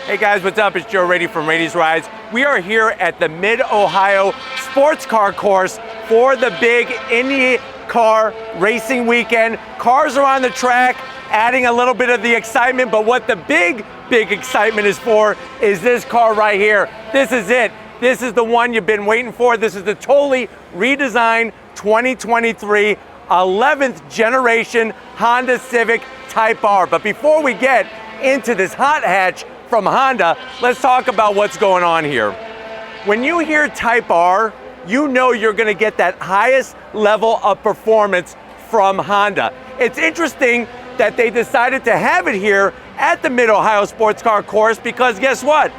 Hey guys, what's up? It's Joe Raiti from Raiti's Rides. We are here at the Mid-Ohio Sports Car Course for the big IndyCar racing weekend. Cars are on the track, adding a little bit of the excitement, but what the big excitement is for is this car right here. This is it. This is the one you've been waiting for. This is the totally redesigned 2023 11th generation Honda Civic Type R. But before we get into this hot hatch from Honda, let's talk about what's going on here. When you hear Type R, you know you're gonna get that highest level of performance from Honda. It's interesting that they decided to have it here at the Mid-Ohio Sports Car Course because guess what?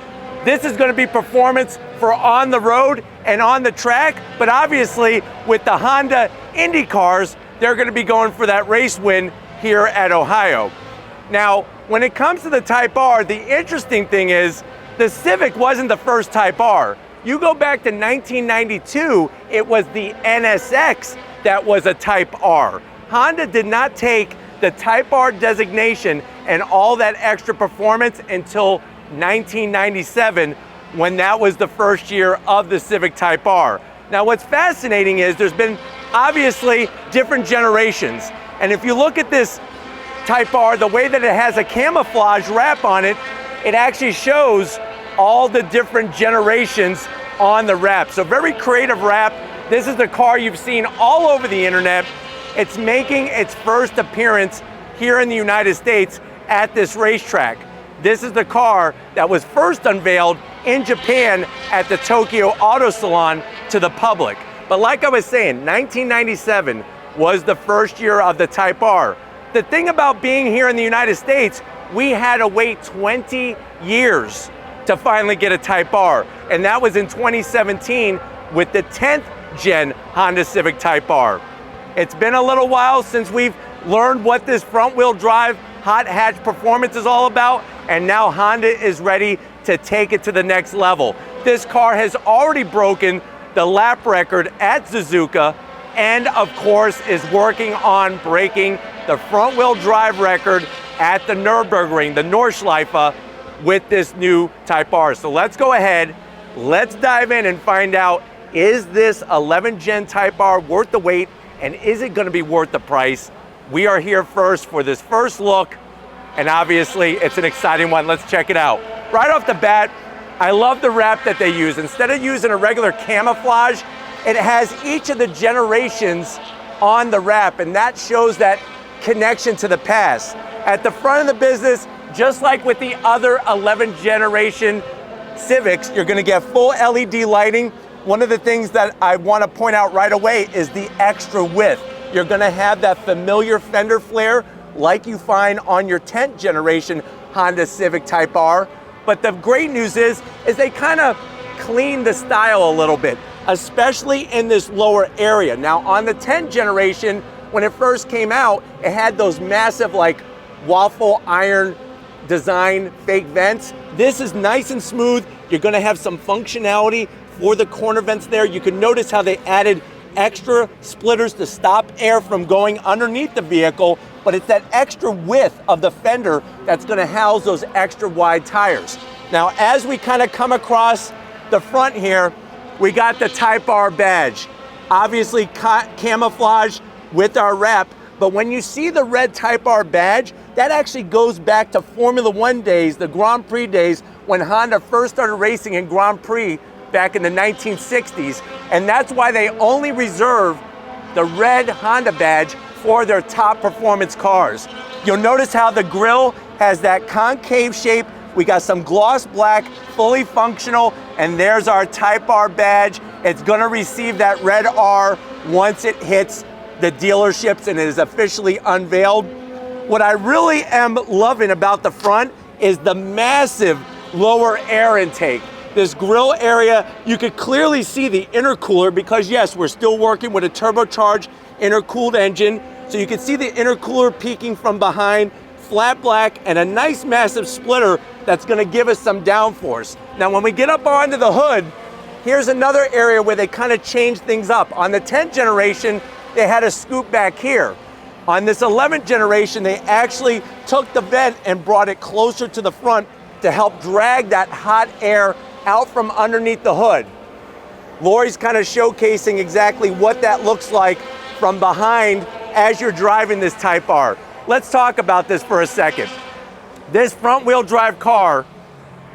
This is gonna be performance for on the road and on the track, but obviously with the Honda Indy cars, they're gonna be going for that race win here at Ohio. Now, when it comes to the Type R, the interesting thing is the Civic wasn't the first Type R. You go back to 1992, it was the NSX that was a Type R. Honda did not take the Type R designation and all that extra performance until 1997, when that was the first year of the Civic Type R. Now what's fascinating is there's been obviously different generations. And if you look at this Type R, the way that it has a camouflage wrap on it, it actually shows all the different generations on the wrap. So very creative wrap. This is the car you've seen all over the internet. It's making its first appearance here in the United States at this racetrack. This is the car that was first unveiled in Japan at the Tokyo Auto Salon to the public. But like I was saying, 1997 was the first year of the Type R. The thing about being here in the United States, we had to wait 20 years to finally get a Type R. And that was in 2017 with the 10th gen Honda Civic Type R. It's been a little while since we've learned what this front wheel drive hot hatch performance is all about, and now Honda is ready to take it to the next level. This car has already broken the lap record at Suzuka, and of course is working on breaking the front wheel drive record at the Nürburgring, the Nordschleife, with this new Type R. So let's go ahead, let's dive in and find out, is this 11th gen Type R worth the wait, and is it gonna be worth the price? We are here first for this first look, and obviously it's an exciting one. Let's check it out. Right off the bat, I love the wrap that they use. Instead of using a regular camouflage, it has each of the generations on the wrap, and that shows that connection to the past. At the front of the business, just like with the other 11th generation Civics, you're gonna get full LED lighting. One of the things that I wanna point out right away is the extra width. You're gonna have that familiar fender flare like you find on your 10th generation Honda Civic Type R. But the great news is they kind of clean the style a little bit, especially in this lower area. Now on the 10th generation, when it first came out, it had those massive like waffle iron design fake vents. This is nice and smooth. You're gonna have some functionality for the corner vents there. You can notice how they added extra splitters to stop air from going underneath the vehicle, but it's that extra width of the fender that's gonna house those extra wide tires. Now, as we kind of come across the front here, we got the Type R badge. Obviously camouflage with our wrap, but when you see the red Type R badge, that actually goes back to Formula One days, the Grand Prix days, when Honda first started racing in Grand Prix back in the 1960s, and that's why they only reserve the red Honda badge for their top performance cars. You'll notice how the grille has that concave shape. We got some gloss black, fully functional, and there's our Type R badge. It's gonna receive that red R once it hits the dealerships and it is officially unveiled. What I really am loving about the front is the massive lower air intake. This grille area, you could clearly see the intercooler because yes, we're still working with a turbocharged intercooled engine. So you can see the intercooler peeking from behind, flat black, and a nice massive splitter that's gonna give us some downforce. Now when we get up onto the hood, here's another area where they kind of changed things up. On the 10th generation, they had a scoop back here. On this 11th generation, they actually took the vent and brought it closer to the front to help drag that hot air out from underneath the hood. Lori's kind of showcasing exactly what that looks like from behind as you're driving this Type R. Let's talk about this for a second. This front wheel drive car,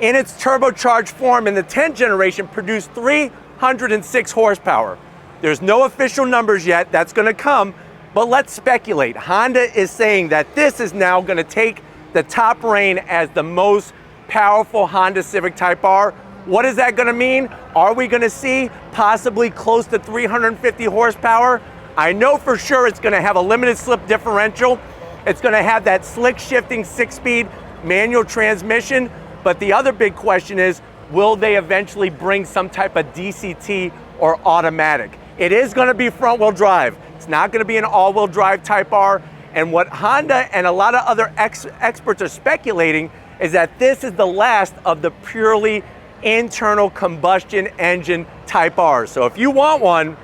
in its turbocharged form in the 10th generation, produced 306 horsepower. There's no official numbers yet, that's gonna come, but let's speculate. Honda is saying that this is now gonna take the top reign as the most powerful Honda Civic Type R. What is that gonna mean? Are we gonna see possibly close to 350 horsepower? I know for sure it's gonna have a limited slip differential. It's gonna have that slick shifting 6-speed manual transmission, but the other big question is, will they eventually bring some type of DCT or automatic? It is gonna be front wheel drive. It's not gonna be an all-wheel drive Type R, and what Honda and a lot of other experts are speculating is that this is the last of the purely internal combustion engine Type R. So if you want one,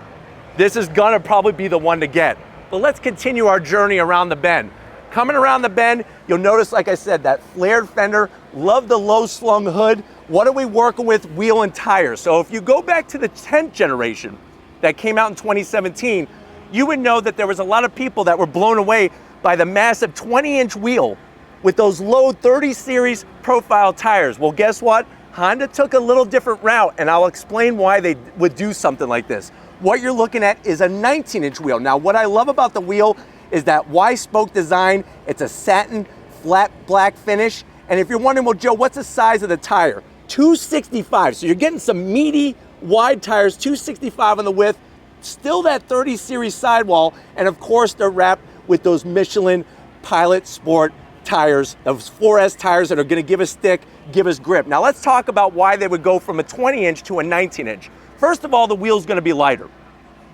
this is gonna probably be the one to get. But let's continue our journey around the bend. Coming around the bend, you'll notice, like I said, that flared fender. Love the low slung hood. What are we working with? Wheel and tire. So if you go back to the 10th generation that came out in 2017, you would know that there was a lot of people that were blown away by the massive 20-inch wheel with those low 30 series profile tires. Well, guess what? Honda took a little different route, and I'll explain why they would do something like this. What you're looking at is a 19-inch wheel. Now, what I love about the wheel is that Y-spoke design. It's a satin flat black finish. And if you're wondering, well, Joe, what's the size of the tire? 265. So you're getting some meaty wide tires, 265 on the width, still that 30 series sidewall. And of course, they're wrapped with those Michelin Pilot Sport tires, those 4S tires that are gonna give us stick, give us grip. Now let's talk about why they would go from a 20-inch to a 19-inch. First of all, the wheel's gonna be lighter.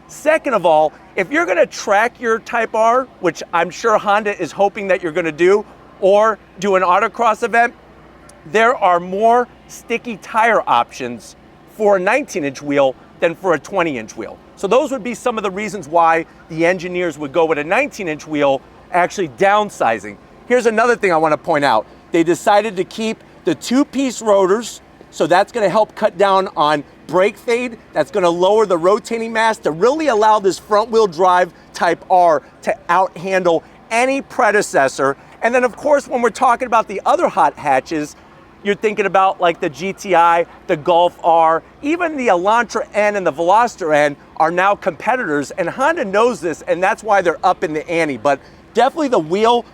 Second of all, if you're gonna track your Type R, which I'm sure Honda is hoping that you're gonna do, or do an autocross event, there are more sticky tire options for a 19-inch wheel than for a 20-inch wheel. So those would be some of the reasons why the engineers would go with a 19-inch wheel, actually downsizing. Here's another thing I wanna point out. They decided to keep the 2-piece rotors, so that's gonna help cut down on brake fade. That's gonna lower the rotating mass to really allow this front wheel drive Type R to out-handle any predecessor. And then of course, when we're talking about the other hot hatches, you're thinking about like the GTI, the Golf R, even the Elantra N and the Veloster N are now competitors, and Honda knows this, and that's why they're up in the ante. But definitely the wheel,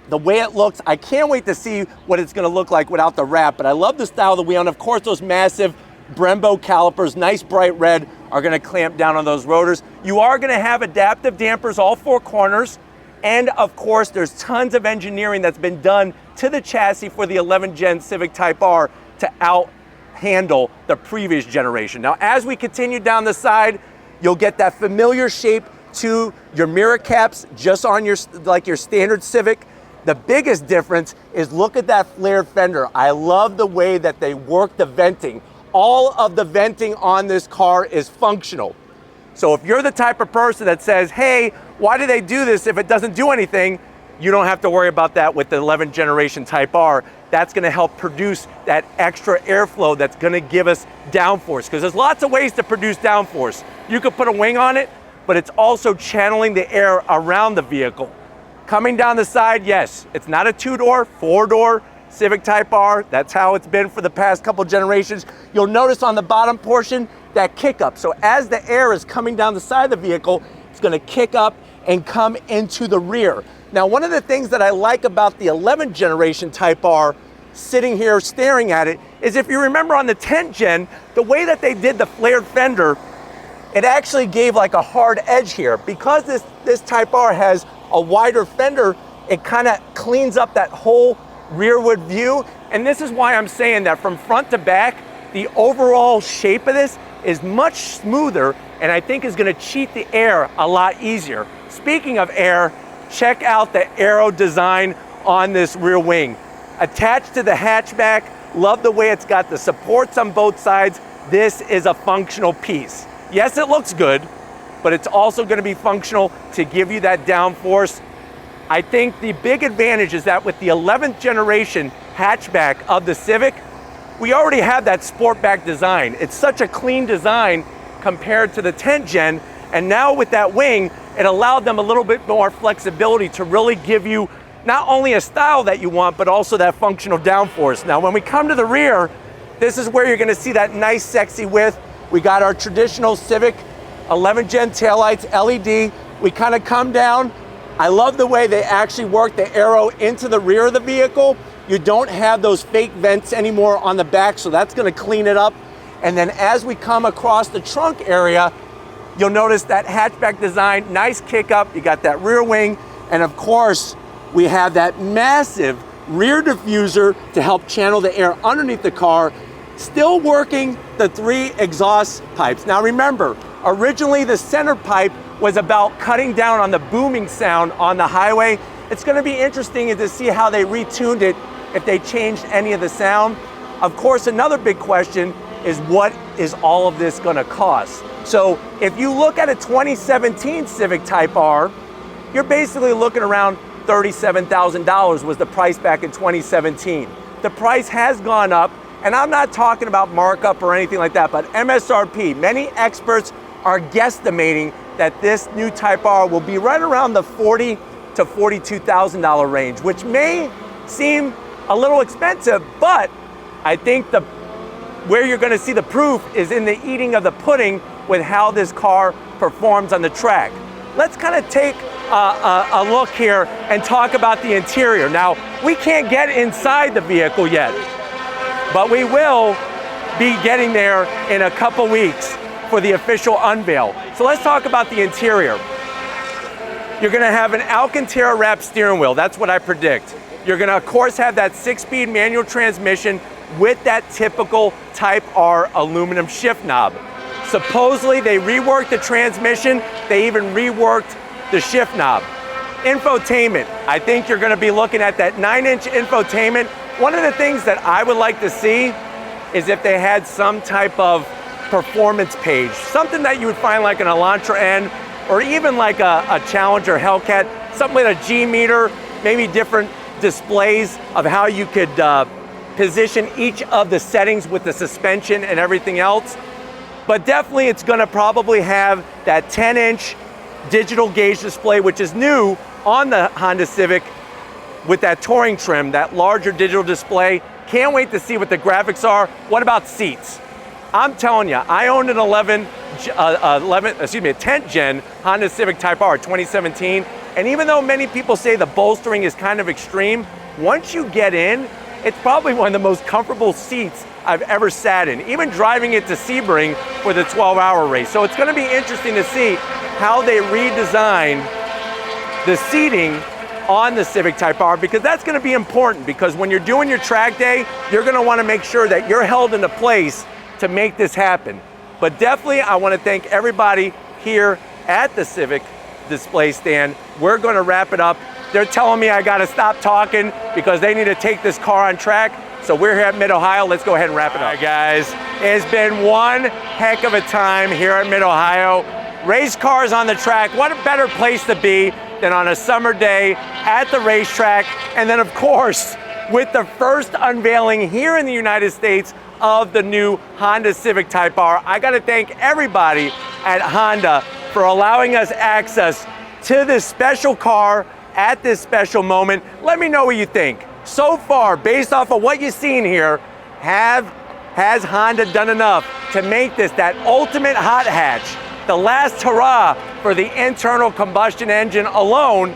the way it looks, I can't wait to see what it's gonna look like without the wrap, but I love the style of the wheel, and of course those massive Brembo calipers, nice bright red, are gonna clamp down on those rotors. You are gonna have adaptive dampers all 4 corners, and of course there's tons of engineering that's been done to the chassis for the 11th gen Civic Type R to out-handle the previous generation. Now as we continue down the side, you'll get that familiar shape to your mirror caps, just on your, like your standard Civic. The biggest difference is look at that flared fender. I love the way that they work the venting. All of the venting on this car is functional. So if you're the type of person that says, hey, why do they do this if it doesn't do anything? You don't have to worry about that with the 11th generation Type R. That's gonna help produce that extra airflow that's gonna give us downforce, because there's lots of ways to produce downforce. You could put a wing on it, but it's also channeling the air around the vehicle. Coming down the side, yes, it's not a 2-door, 4-door Civic Type R. That's how it's been for the past couple generations. You'll notice on the bottom portion, that kick up. So as the air is coming down the side of the vehicle, it's gonna kick up and come into the rear. Now, one of the things that I like about the 11th generation Type R, sitting here staring at it, is if you remember on the 10th gen, the way that they did the flared fender, it actually gave like a hard edge here. Because this Type R has a wider fender, it kind of cleans up that whole rearward view. And this is why I'm saying that from front to back, the overall shape of this is much smoother, and I think is gonna cheat the air a lot easier. Speaking of air, check out the aero design on this rear wing. Attached to the hatchback, love the way it's got the supports on both sides. This is a functional piece. Yes, it looks good, but it's also gonna be functional to give you that downforce. I think the big advantage is that with the 11th generation hatchback of the Civic, we already have that sportback design. It's such a clean design compared to the 10th gen, and now with that wing, it allowed them a little bit more flexibility to really give you not only a style that you want, but also that functional downforce. Now, when we come to the rear, this is where you're gonna see that nice, sexy width. We got our traditional Civic 11th gen taillights, LED. We kind of come down. I love the way they actually work the arrow into the rear of the vehicle. You don't have those fake vents anymore on the back, so that's gonna clean it up. And then as we come across the trunk area, you'll notice that hatchback design, nice kick up. You got that rear wing, and of course, we have that massive rear diffuser to help channel the air underneath the car, still working the 3 exhaust pipes. Now remember, originally the center pipe was about cutting down on the booming sound on the highway. It's gonna be interesting to see how they retuned it, if they changed any of the sound. Of course, another big question is what is all of this gonna cost? So if you look at a 2017 Civic Type R, you're basically looking around $37,000 was the price back in 2017. The price has gone up, and I'm not talking about markup or anything like that, but MSRP, many experts are guesstimating that this new Type R will be right around the $40,000 to $42,000 range, which may seem a little expensive, but I think where you're gonna see the proof is in the eating of the pudding with how this car performs on the track. Let's kind of take a look here and talk about the interior. Now, we can't get inside the vehicle yet, but we will be getting there in a couple weeks for the official unveil. So let's talk about the interior. You're gonna have an Alcantara wrapped steering wheel. That's what I predict. You're gonna, of course, have that 6-speed manual transmission with that typical Type R aluminum shift knob. Supposedly, they reworked the transmission. They even reworked the shift knob. Infotainment. I think you're gonna be looking at that 9-inch infotainment. One of the things that I would like to see is if they had some type of performance page, something that you would find like an Elantra N, or even like a Challenger Hellcat, something with a G meter, maybe different displays of how you could position each of the settings with the suspension and everything else. But definitely it's gonna probably have that 10-inch digital gauge display, which is new on the Honda Civic with that touring trim, that larger digital display. Can't wait to see what the graphics are. What about seats? I'm telling you, I owned an 10th gen Honda Civic Type R 2017, and even though many people say the bolstering is kind of extreme, once you get in, it's probably one of the most comfortable seats I've ever sat in, even driving it to Sebring for the 12-hour race. So it's gonna be interesting to see how they redesigned the seating on the Civic Type R, because that's gonna be important, because when you're doing your track day, you're gonna wanna make sure that you're held into place to make this happen. But definitely, I wanna thank everybody here at the Civic display stand. We're gonna wrap it up. They're telling me I gotta stop talking because they need to take this car on track. So we're here at Mid-Ohio. Let's go ahead and wrap it up. All right, guys, it's been one heck of a time here at Mid-Ohio. Race cars on the track, what a better place to be than on a summer day at the racetrack. And then of course, with the first unveiling here in the United States of the new Honda Civic Type R. I gotta thank everybody at Honda for allowing us access to this special car at this special moment. Let me know what you think. So far, based off of what you've seen here, has Honda done enough to make this that ultimate hot hatch, the last hurrah for the internal combustion engine alone?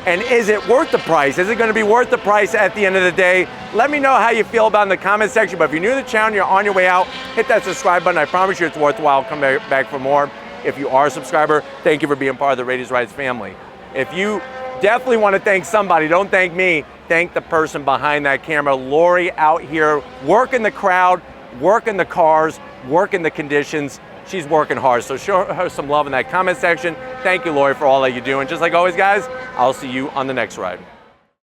And is it worth the price? Is it gonna be worth the price at the end of the day? Let me know how you feel about it in the comment section. But if you're new to the channel, you're on your way out, hit that subscribe button. I promise you it's worthwhile. Come back for more. If you are a subscriber, thank you for being part of the Raiti's Rides family. If you definitely want to thank somebody, don't thank me, thank the person behind that camera. Lori out here working the crowd, working the cars, working the conditions. She's working hard, so show her some love in that comment section. Thank you, Lori, for all that you do. And just like always, guys, I'll see you on the next ride.